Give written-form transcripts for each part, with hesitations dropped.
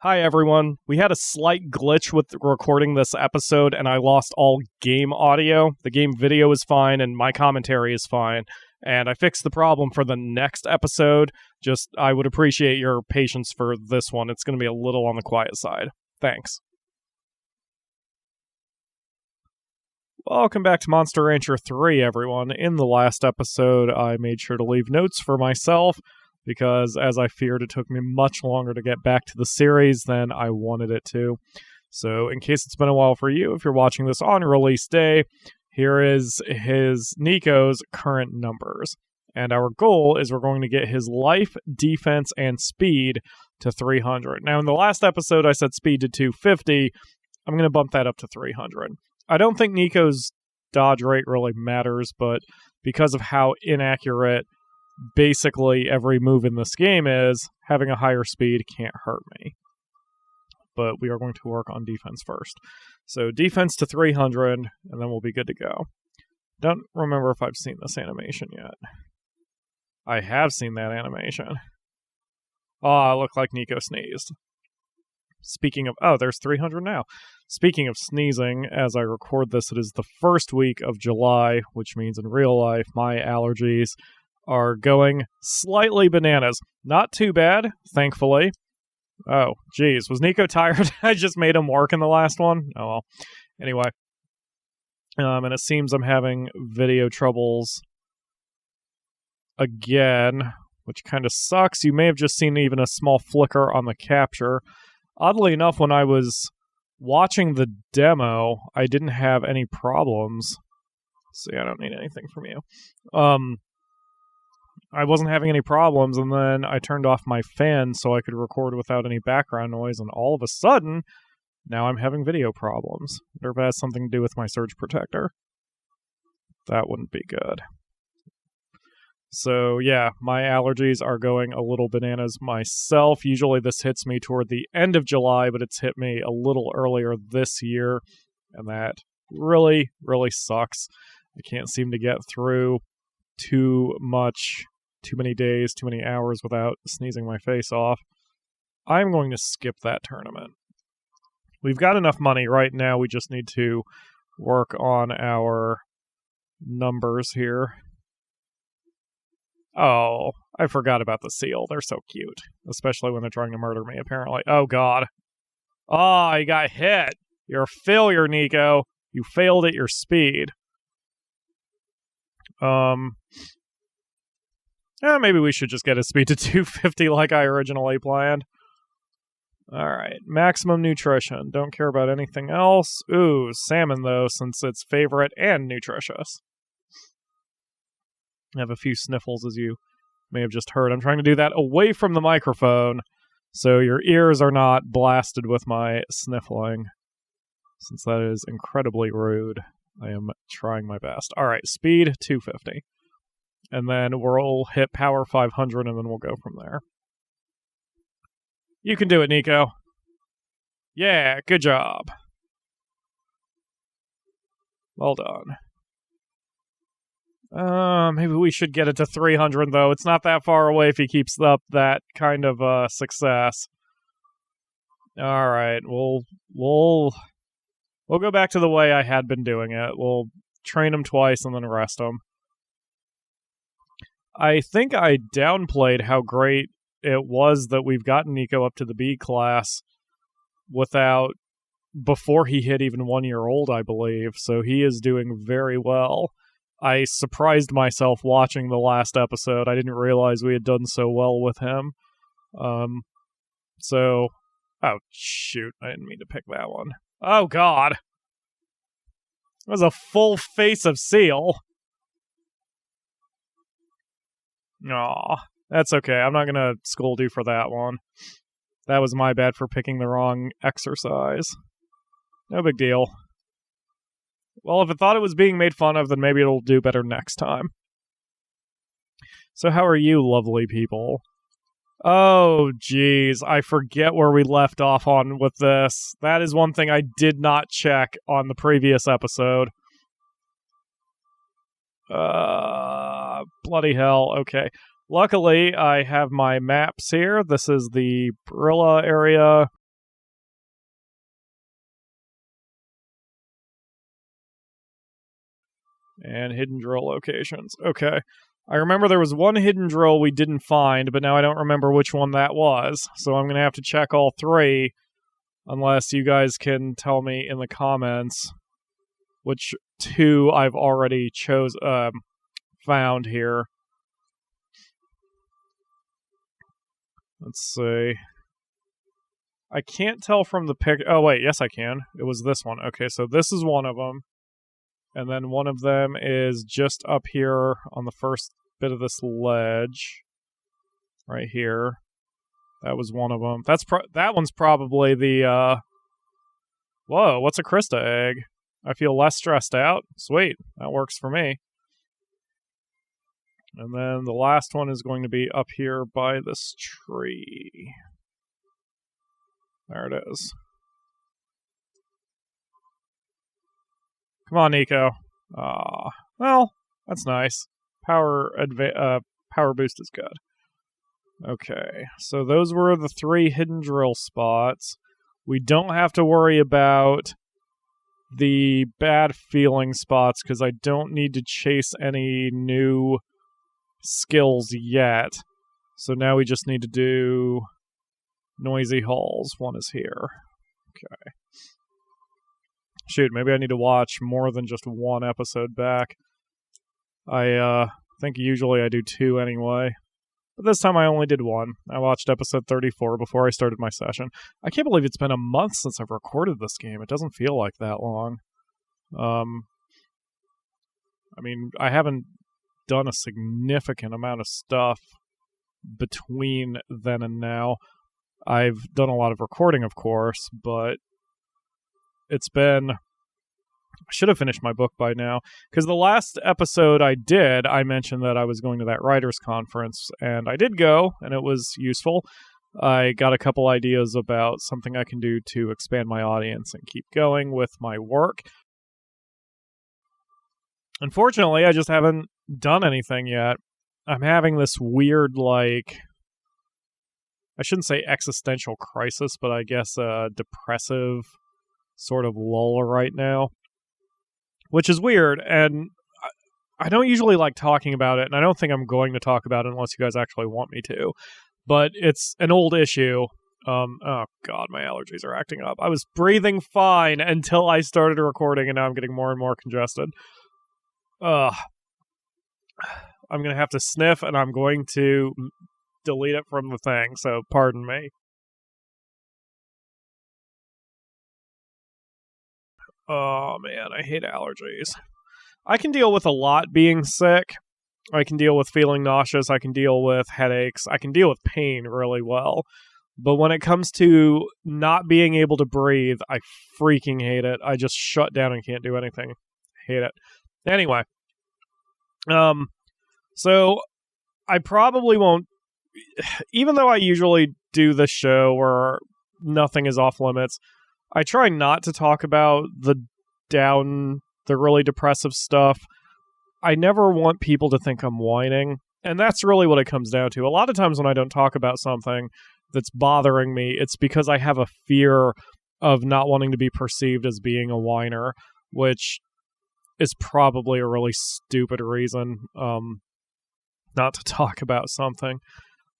Hi everyone. We had a slight glitch with recording this episode and I lost all game audio. The game video is fine and my commentary is fine. And I fixed the problem for the next episode. Just, I would appreciate your patience for this one. It's going to be a little on the quiet side. Thanks. Welcome back to Monster Rancher 3, everyone. In the last episode, I made sure to leave notes for myself, because as I feared, it took me much longer to get back to the series than I wanted it to. So in case it's been a while for you, if you're watching this on release day, here is Nico's current numbers. And our goal is we're going to get his life, defense, and speed to 300. Now in the last episode I said speed to 250. I'm going to bump that up to 300. I don't think Nico's dodge rate really matters, but because of how inaccurate basically every move in this game is, having a higher speed can't hurt me. But we are going to work on defense first. So defense to 300, and then we'll be good to go. Don't remember if I've seen this animation yet. I have seen that animation. Oh, it looked like Nico sneezed. Speaking of... Oh, there's 300 now. Speaking of sneezing, as I record this, it is the first week of July, which means in real life, my allergies are going slightly bananas. Not too bad, thankfully. Oh, geez. Was Nico tired? I just made him work in the last one? Oh, well. Anyway. And it seems I'm having video troubles again, which kind of sucks. You may have just seen even a small flicker on the capture. Oddly enough, when I was watching the demo, I didn't have any problems. See, I don't need anything from you. I wasn't having any problems, and then I turned off my fan so I could record without any background noise, and all of a sudden, now I'm having video problems. I wonder if it has something to do with my surge protector. That wouldn't be good. So yeah, my allergies are going a little bananas myself. Usually this hits me toward the end of July, but it's hit me a little earlier this year, and that really, really sucks. I can't seem to get through too many days, too many hours without sneezing my face off. I'm going to skip that tournament. We've got enough money right now, we just need to work on our numbers here. Oh, I forgot about the seal. They're so cute. Especially when they're trying to murder me, apparently. Oh, God. Oh, you got hit. You're a failure, Nico. You failed at your speed. Maybe we should just get his speed to 250 like I originally planned. Alright, maximum nutrition. Don't care about anything else. Ooh, salmon, though, since it's favorite and nutritious. I have a few sniffles, as you may have just heard. I'm trying to do that away from the microphone, so your ears are not blasted with my sniffling, since that is incredibly rude. I am trying my best. Alright, speed 250. And then we'll hit power 500, and then we'll go from there. You can do it, Nico. Yeah, good job. Well done. Maybe we should get it to 300, though. It's not that far away if he keeps up that kind of success. Alright, we'll go back to the way I had been doing it. We'll train him twice and then rest him. I think I downplayed how great it was that we've gotten Nico up to the B class before he hit even 1 year old, I believe. So he is doing very well. I surprised myself watching the last episode. I didn't realize we had done so well with him. Oh, shoot. I didn't mean to pick that one. Oh, God. It was a full face of seal. Aw, that's okay. I'm not going to scold you for that one. That was my bad for picking the wrong exercise. No big deal. Well, if it thought it was being made fun of, then maybe it'll do better next time. So how are you, lovely people? Oh, geez. I forget where we left off on with this. That is one thing I did not check on the previous episode. Bloody hell. Okay. Luckily, I have my maps here. This is the Barilla area. And hidden drill locations. Okay. I remember there was one hidden drill we didn't find, but now I don't remember which one that was. So I'm going to have to check all three, unless you guys can tell me in the comments which two I've already found here. Let's see. I can't tell from the pic. Oh, wait. Yes, I can. It was this one. Okay, so this is one of them. And then one of them is just up here on the first bit of this ledge. Right here. That was one of them. That one's probably the, Whoa, what's a Krista egg? I feel less stressed out. Sweet. That works for me. And then the last one is going to be up here by this tree. There it is. Come on, Nico. Well, that's nice. Power boost is good. Okay, so those were the 3 hidden drill spots. We don't have to worry about the bad feeling spots because I don't need to chase any new skills yet. So now we just need to do noisy halls. One is here. Okay. Shoot, maybe I need to watch more than just one episode back. I think usually I do 2 anyway. But this time I only did 1. I watched episode 34 before I started my session. I can't believe it's been a month since I've recorded this game. It doesn't feel like that long. I mean, I haven't done a significant amount of stuff between then and now. I've done a lot of recording, of course, but it's been... I should have finished my book by now, because the last episode I did, I mentioned that I was going to that writers' conference, and I did go, and it was useful. I got a couple ideas about something I can do to expand my audience and keep going with my work. Unfortunately, I just haven't done anything yet. I'm having this weird, I shouldn't say existential crisis, but I guess a depressive sort of lull right now. Which is weird, and I don't usually like talking about it, and I don't think I'm going to talk about it unless you guys actually want me to. But it's an old issue. Oh god, my allergies are acting up. I was breathing fine until I started recording, and now I'm getting more and more congested. I'm going to have to sniff, and I'm going to delete it from the thing, so pardon me. Oh, man, I hate allergies. I can deal with a lot being sick. I can deal with feeling nauseous. I can deal with headaches. I can deal with pain really well. But when it comes to not being able to breathe, I freaking hate it. I just shut down and can't do anything. Hate it. Anyway. So I probably won't... Even though I usually do this show where nothing is off limits, I try not to talk about the really depressive stuff. I never want people to think I'm whining, and that's really what it comes down to. A lot of times when I don't talk about something that's bothering me, it's because I have a fear of not wanting to be perceived as being a whiner, which is probably a really stupid reason not to talk about something.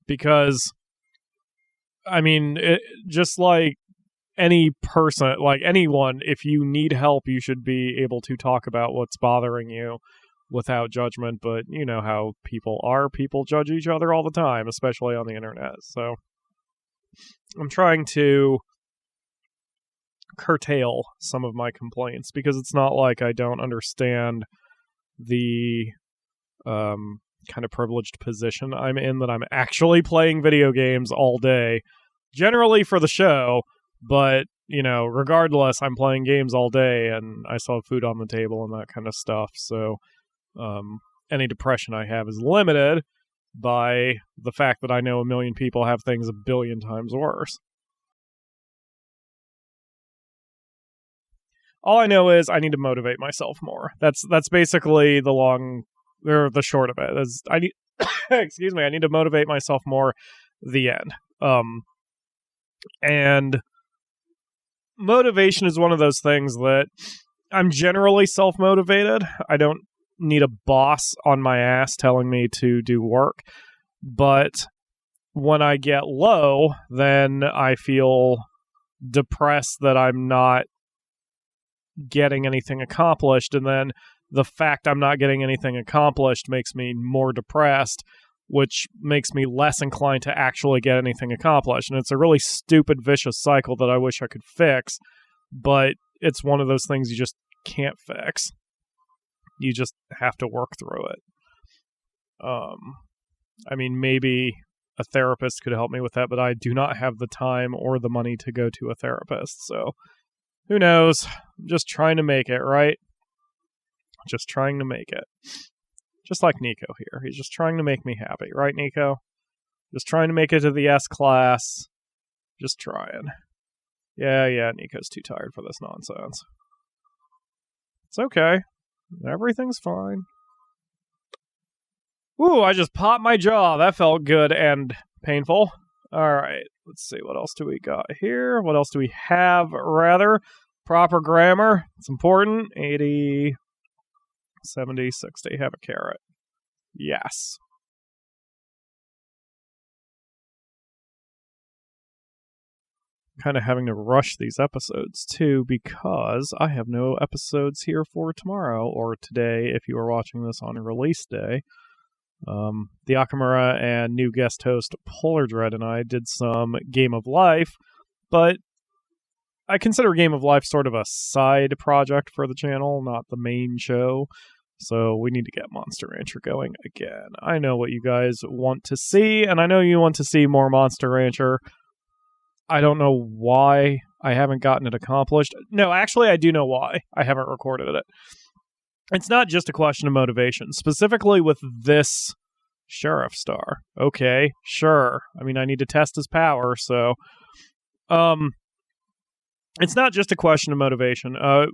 Because, I mean, just like any person, like anyone, if you need help, you should be able to talk about what's bothering you without judgment. But you know how people are. People judge each other all the time, especially on the internet. So I'm trying to curtail some of my complaints because it's not like I don't understand the kind of privileged position I'm in, that I'm actually playing video games all day, generally for the show. But, you know, regardless, I'm playing games all day, and I still have food on the table and that kind of stuff. So any depression I have is limited by the fact that I know a million people have things a billion times worse. All I know is I need to motivate myself more. That's basically the short of it. I need excuse me, I need to motivate myself more. The end. And motivation is one of those things that I'm generally self-motivated. I don't need a boss on my ass telling me to do work. But when I get low, then I feel depressed that I'm not getting anything accomplished. And then the fact I'm not getting anything accomplished makes me more depressed, which makes me less inclined to actually get anything accomplished. And it's a really stupid, vicious cycle that I wish I could fix, but it's one of those things you just can't fix. You just have to work through it. I mean, maybe a therapist could help me with that, but I do not have the time or the money to go to a therapist. So who knows? I'm just trying to make it, right? Just trying to make it. Just like Nico here. He's just trying to make me happy, right, Nico? Just trying to make it to the S class. Just trying. Yeah, Nico's too tired for this nonsense. It's okay. Everything's fine. Ooh, I just popped my jaw. That felt good and painful. All right, let's see. What else do we got here? What else do we have, rather? Proper grammar. It's important. 80, 70, 60. Have a carrot. Yes. Kind of having to rush these episodes, too, because I have no episodes here for tomorrow or today if you are watching this on release day. The Akamura and new guest host Polar Dread and I did some Game of Life, but I consider Game of Life sort of a side project for the channel, not the main show. So we need to get Monster Rancher going again. I know what you guys want to see, and I know you want to see more Monster Rancher. I don't know why I haven't gotten it accomplished. No, actually, I do know why I haven't recorded it. It's not just a question of motivation. Specifically with this Sheriff Star. Okay, sure. I mean, I need to test his power, so... It's not just a question of motivation. I've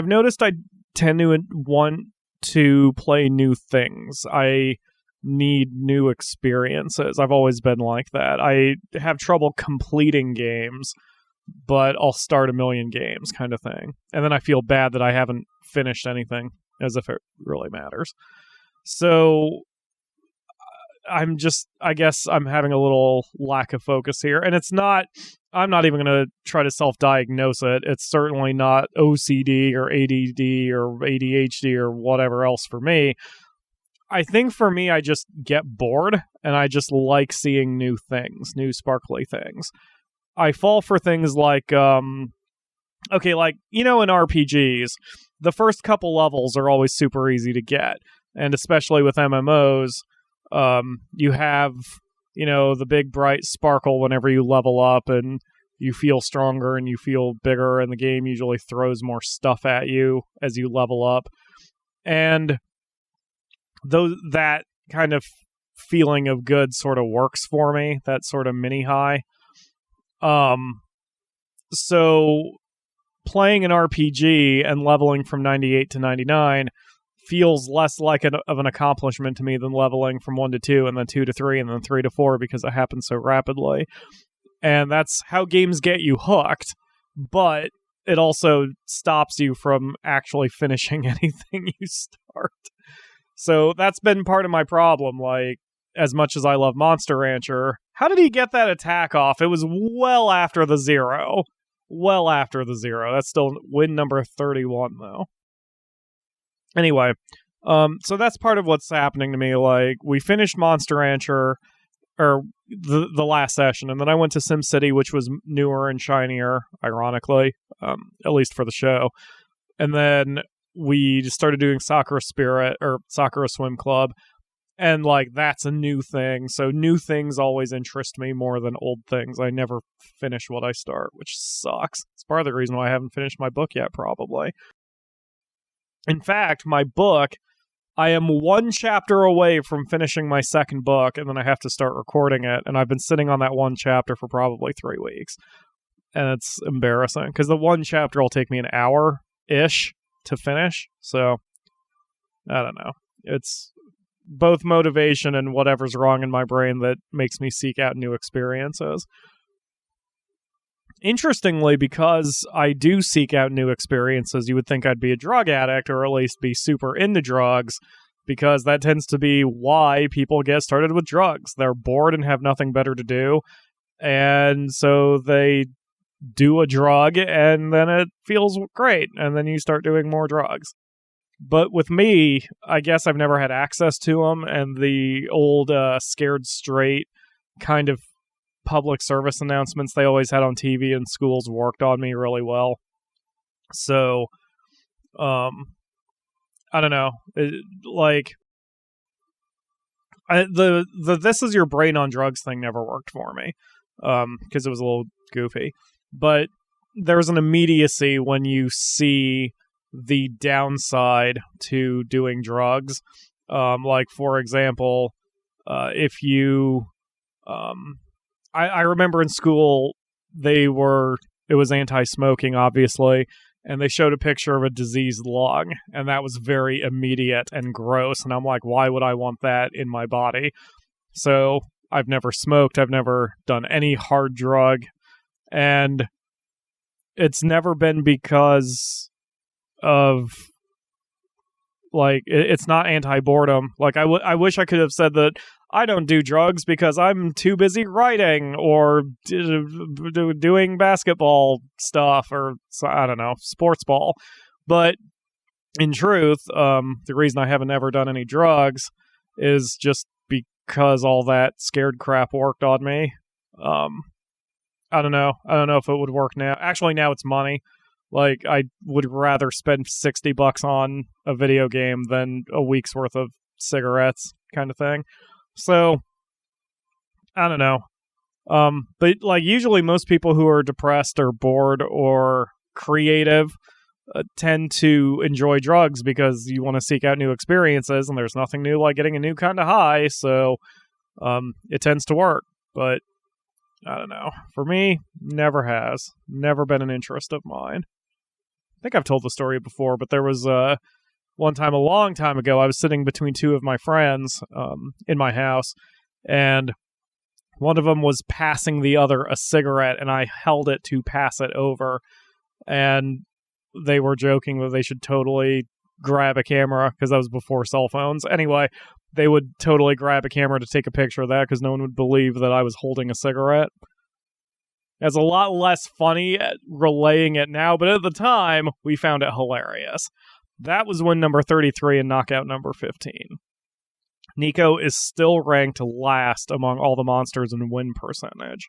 noticed I tend to want to play new things. I need new experiences. I've always been like that. I have trouble completing games, but I'll start a million games kind of thing. And then I feel bad that I haven't finished anything, as if it really matters. So I guess I'm having a little lack of focus here. And I'm not even going to try to self-diagnose it. It's certainly not OCD or ADD or ADHD or whatever else for me. I think for me, I just get bored, and I just like seeing new things, new sparkly things. I fall for things like, in RPGs, the first couple levels are always super easy to get, and especially with MMOs, you have, the big bright sparkle whenever you level up, and you feel stronger and you feel bigger, and the game usually throws more stuff at you as you level up. And that kind of feeling of good sort of works for me, that sort of mini high. So playing an RPG and leveling from 98 to 99 feels less like of an accomplishment to me than leveling from 1 to 2 and then 2 to 3 and then 3 to 4 because it happens so rapidly. And that's how games get you hooked, but it also stops you from actually finishing anything you start. So that's been part of my problem. Like, as much as I love Monster Rancher, how did he get that attack off? It was well after the zero. Well after the zero. That's still win number 31, though. Anyway, so that's part of what's happening to me. Like, we finished Monster Rancher, or the last session, and then I went to SimCity, which was newer and shinier, ironically, at least for the show. And then we started doing Sakura Swim Club, and that's a new thing. So new things always interest me more than old things. I never finish what I start, which sucks. It's part of the reason why I haven't finished my book yet, probably. In fact, my book, I am one chapter away from finishing my second book, and then I have to start recording it, and I've been sitting on that one chapter for probably 3 weeks. And it's embarrassing, because the one chapter will take me an hour-ish to finish, so I don't know. It's both motivation and whatever's wrong in my brain that makes me seek out new experiences. interestingly, because I do seek out new experiences, you would think I'd be a drug addict or at least be super into drugs, because that tends to be why people get started with drugs. They're bored and have nothing better to do, and so they do a drug, and then it feels great, and then you start doing more drugs. But with me, I guess I've never had access to them, and the old scared straight kind of public service announcements they always had on TV in schools worked on me really well. So, I don't know. The this is your brain on drugs thing never worked for me, because it was a little goofy. But there's an immediacy when you see the downside to doing drugs. Like, for example, if you... I remember in school, it was anti-smoking, obviously, and they showed a picture of a diseased lung, and that was very immediate and gross, and I'm like, why would I want that in my body? So I've never smoked, I've never done any hard drug, and it's never been because of, like, it's not anti-boredom. Like, I wish I could have said that I don't do drugs because I'm too busy writing or doing basketball stuff or, I don't know, sports ball. But in truth, the reason I haven't ever done any drugs is just because all that scared crap worked on me. I don't know. I don't know if it would work now. Actually, now it's money. Like, I would rather spend $60 on a video game than a week's worth of cigarettes, kind of thing. So, I don't know. But, like, usually most people who are depressed or bored or creative tend to enjoy drugs because you want to seek out new experiences, and there's nothing new like getting a new kind of high, so it tends to work. But, I don't know. For me, never has. Never been an interest of mine. I think I've told the story before, but there was one time a long time ago, I was sitting between two of my friends in my house, and one of them was passing the other a cigarette, and I held it to pass it over, and they were joking that they should totally grab a camera, because that was before cell phones. Anyway, they would totally grab a camera to take a picture of that, because no one would believe that I was holding a cigarette. It's a lot less funny relaying it now, but at the time, we found it hilarious. That was win number 33 and knockout number 15. Nico is still ranked last among all the monsters in win percentage.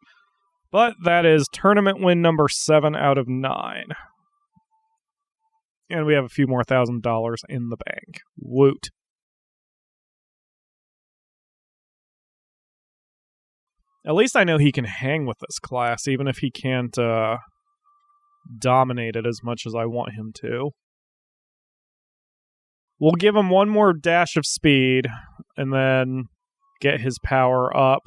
But that is tournament win number 7 out of 9. And we have a few more $1,000 in the bank. Woot. At least I know he can hang with this class, even if he can't dominate it as much as I want him to. We'll give him one more dash of speed, and then get his power up.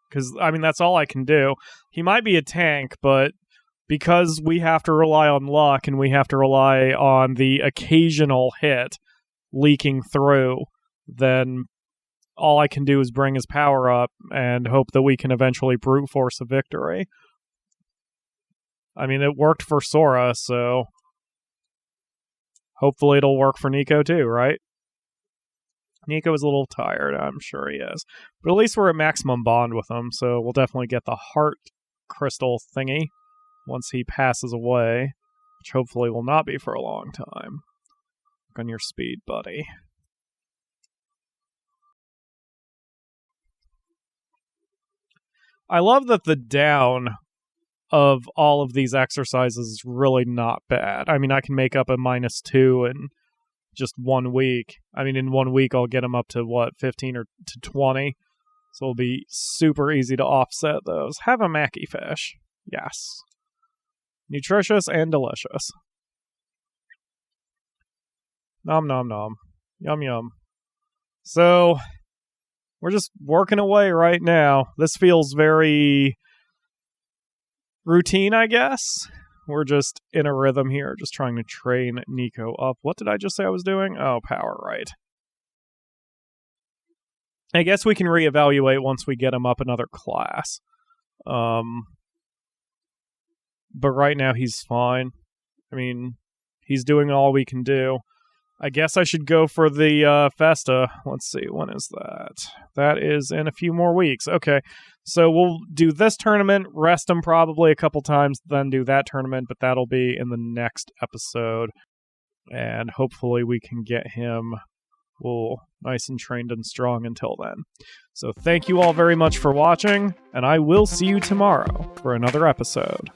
Because, I mean, that's all I can do. He might be a tank, but because we have to rely on luck, and we have to rely on the occasional hit leaking through, then all I can do is bring his power up and hope that we can eventually brute force a victory. I mean, it worked for Sora, so hopefully it'll work for Nico too, right? Nico is a little tired, I'm sure he is. But at least we're at maximum bond with him, so we'll definitely get the heart crystal thingy once he passes away, which hopefully will not be for a long time. Work on your speed, buddy. I love that the down of all of these exercises is really not bad. I mean, I can make up a -2 in just 1 week. I mean, in 1 week, I'll get them up to, 15 or to 20. So it'll be super easy to offset those. Have a Mackie fish. Yes. Nutritious and delicious. Nom nom nom. Yum yum. So we're just working away right now. This feels very routine, I guess. We're just in a rhythm here, just trying to train Nico up. What did I just say I was doing? Oh, power, right. I guess we can reevaluate once we get him up another class. but right now he's fine. I mean, he's doing all we can do. I guess I should go for the Festa. Let's see, when is that? That is in a few more weeks. Okay, so we'll do this tournament, rest him probably a couple times, then do that tournament, but that'll be in the next episode. And hopefully we can get him nice and trained and strong until then. So thank you all very much for watching, and I will see you tomorrow for another episode.